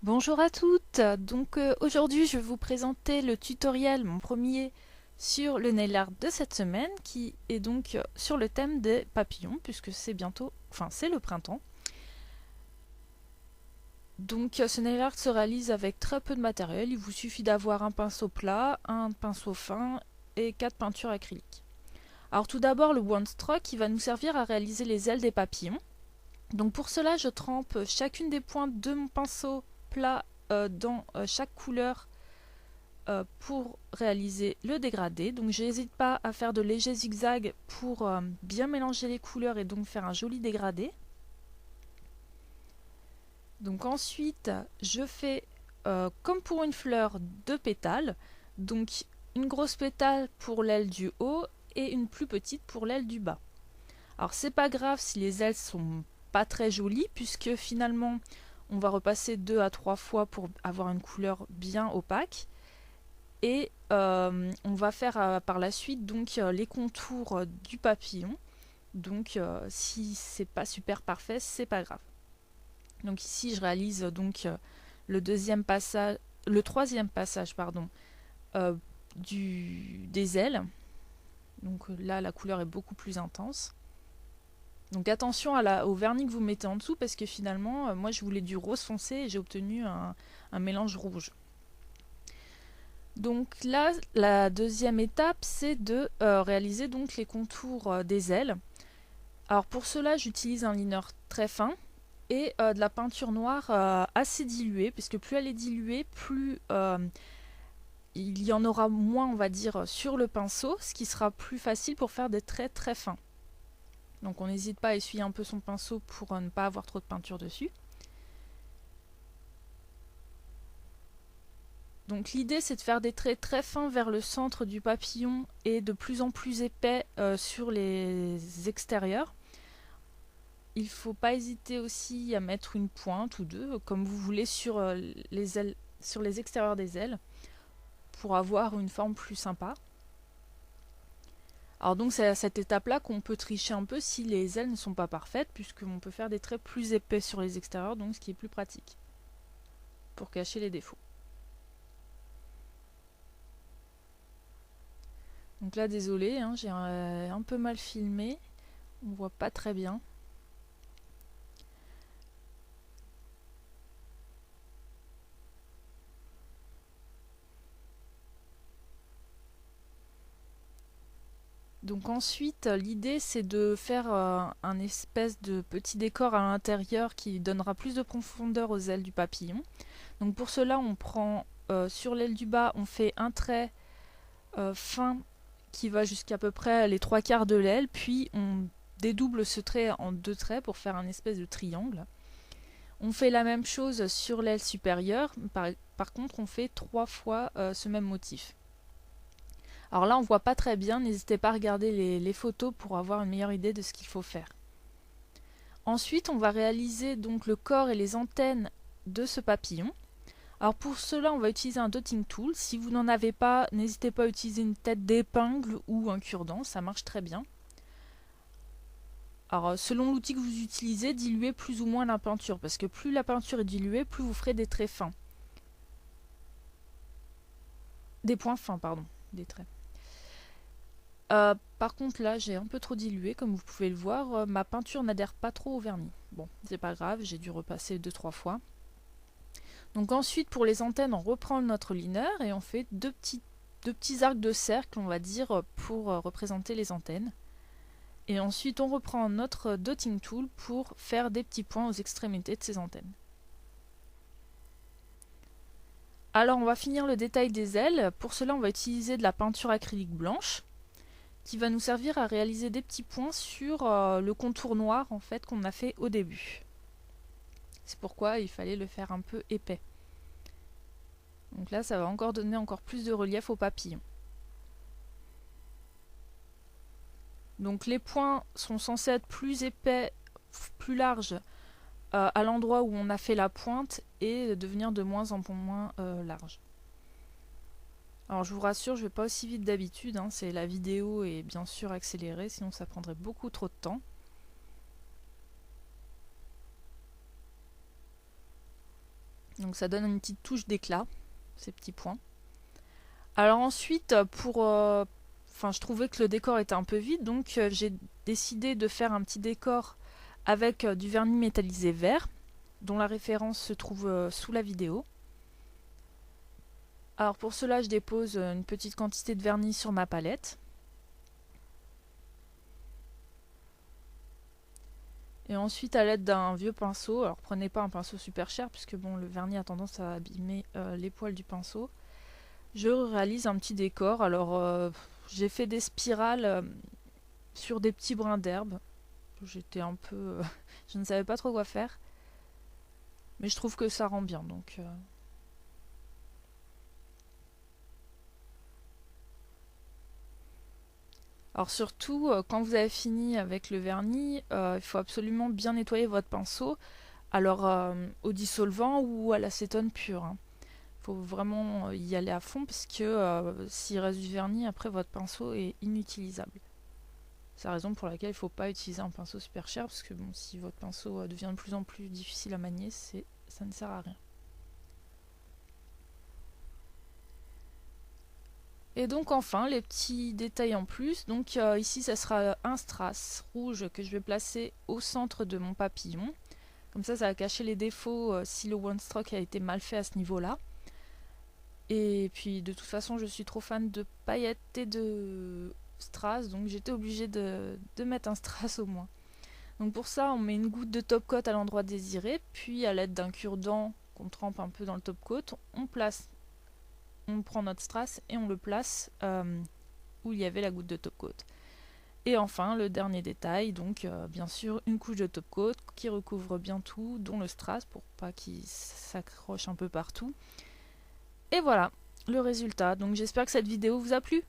Bonjour à toutes, aujourd'hui je vais vous présenter le tutoriel, mon premier sur le nail art de cette semaine qui est donc sur le thème des papillons puisque c'est bientôt, c'est le printemps. Donc ce nail art se réalise avec très peu de matériel, il vous suffit d'avoir un pinceau plat, un pinceau fin et 4 peintures acryliques. Alors tout d'abord le one stroke qui va nous servir à réaliser les ailes des papillons. Donc pour cela je trempe chacune des pointes de mon pinceau plat dans chaque couleur pour réaliser le dégradé. Donc je n'hésite pas à faire de légers zigzags pour bien mélanger les couleurs et donc faire un joli dégradé. Donc ensuite je fais comme pour une fleur deux pétales, donc une grosse pétale pour l'aile du haut et une plus petite pour l'aile du bas. Alors c'est pas grave si les ailes sont pas très jolies puisque finalement on va repasser 2 à 3 fois pour avoir une couleur bien opaque. Et on va faire par la suite donc les contours du papillon. Donc si c'est pas super parfait, c'est pas grave. Donc ici je réalise donc le troisième passage pardon, des ailes. Donc là la couleur est beaucoup plus intense. Donc attention au vernis que vous mettez en dessous parce que finalement moi je voulais du rose foncé et j'ai obtenu un mélange rouge. Donc là, la deuxième étape, c'est de réaliser donc les contours des ailes. Alors pour cela, j'utilise un liner très fin et de la peinture noire assez diluée, puisque plus elle est diluée, plus il y en aura moins, on va dire, sur le pinceau, ce qui sera plus facile pour faire des traits très fins. Donc on n'hésite pas à essuyer un peu son pinceau pour ne pas avoir trop de peinture dessus. Donc l'idée c'est de faire des traits très fins vers le centre du papillon et de plus en plus épais sur les extérieurs. Il ne faut pas hésiter aussi à mettre une pointe ou deux, comme vous voulez, sur les ailes, sur les extérieurs des ailes, pour avoir une forme plus sympa. Alors donc c'est à cette étape-là qu'on peut tricher un peu si les ailes ne sont pas parfaites, puisqu'on peut faire des traits plus épais sur les extérieurs, donc ce qui est plus pratique, pour cacher les défauts. Donc là, désolé, hein, j'ai un peu mal filmé, on voit pas très bien. Donc ensuite, l'idée c'est de faire un espèce de petit décor à l'intérieur qui donnera plus de profondeur aux ailes du papillon. Donc pour cela, on prend sur l'aile du bas, on fait un trait fin qui va jusqu'à peu près les 3/4 de l'aile, puis on dédouble ce trait en deux traits pour faire un espèce de triangle. On fait la même chose sur l'aile supérieure, par contre on fait 3 fois ce même motif. Alors là on voit pas très bien, n'hésitez pas à regarder les photos pour avoir une meilleure idée de ce qu'il faut faire. Ensuite on va réaliser donc le corps et les antennes de ce papillon. Alors pour cela, on va utiliser un dotting tool. Si vous n'en avez pas, n'hésitez pas à utiliser une tête d'épingle ou un cure-dent, ça marche très bien. Alors selon l'outil que vous utilisez, diluez plus ou moins la peinture, parce que plus la peinture est diluée, plus vous ferez des traits fins. Des points fins, pardon, des traits. Par contre là, j'ai un peu trop dilué, comme vous pouvez le voir, ma peinture n'adhère pas trop au vernis. Bon, c'est pas grave, j'ai dû repasser 2-3 fois. Donc ensuite, pour les antennes, on reprend notre liner et on fait deux petits arcs de cercle, on va dire, pour représenter les antennes. Et ensuite, on reprend notre dotting tool pour faire des petits points aux extrémités de ces antennes. Alors, on va finir le détail des ailes. Pour cela, on va utiliser de la peinture acrylique blanche qui va nous servir à réaliser des petits points sur le contour noir en fait qu'on a fait au début. C'est pourquoi il fallait le faire un peu épais. Donc là, ça va encore donner encore plus de relief au papillon. Donc les points sont censés être plus épais, plus larges à l'endroit où on a fait la pointe et devenir de moins en moins large. Alors je vous rassure, je ne vais pas aussi vite d'habitude, hein, c'est la vidéo est bien sûr accélérée, sinon ça prendrait beaucoup trop de temps. Donc ça donne une petite touche d'éclat, ces petits points. Alors ensuite, je trouvais que le décor était un peu vide, donc j'ai décidé de faire un petit décor avec du vernis métallisé vert, dont la référence se trouve sous la vidéo. Alors pour cela, je dépose une petite quantité de vernis sur ma palette. Et ensuite, à l'aide d'un vieux pinceau, alors prenez pas un pinceau super cher, puisque bon, le vernis a tendance à abîmer les poils du pinceau. Je réalise un petit décor. Alors j'ai fait des spirales sur des petits brins d'herbe. J'étais un peu... je ne savais pas trop quoi faire. Mais je trouve que ça rend bien, donc... Alors surtout, quand vous avez fini avec le vernis, il faut absolument bien nettoyer votre pinceau. Alors au dissolvant ou à l'acétone pur, hein. Faut vraiment y aller à fond parce que s'il reste du vernis, après votre pinceau est inutilisable. C'est la raison pour laquelle il ne faut pas utiliser un pinceau super cher parce que bon, si votre pinceau devient de plus en plus difficile à manier, ça ne sert à rien. Et donc enfin, les petits détails en plus. Donc ici, ça sera un strass rouge que je vais placer au centre de mon papillon. Comme ça va cacher les défauts si le one stroke a été mal fait à ce niveau-là. Et puis de toute façon, je suis trop fan de paillettes et de strass, donc j'étais obligée de mettre un strass au moins. Donc pour ça, on met une goutte de top coat à l'endroit désiré, puis à l'aide d'un cure-dent qu'on trempe un peu dans le top coat, on prend notre strass et on le place où il y avait la goutte de top coat. Et enfin, le dernier détail, donc bien sûr une couche de top coat qui recouvre bien tout, dont le strass pour pas qu'il s'accroche un peu partout. Et voilà le résultat. Donc j'espère que cette vidéo vous a plu.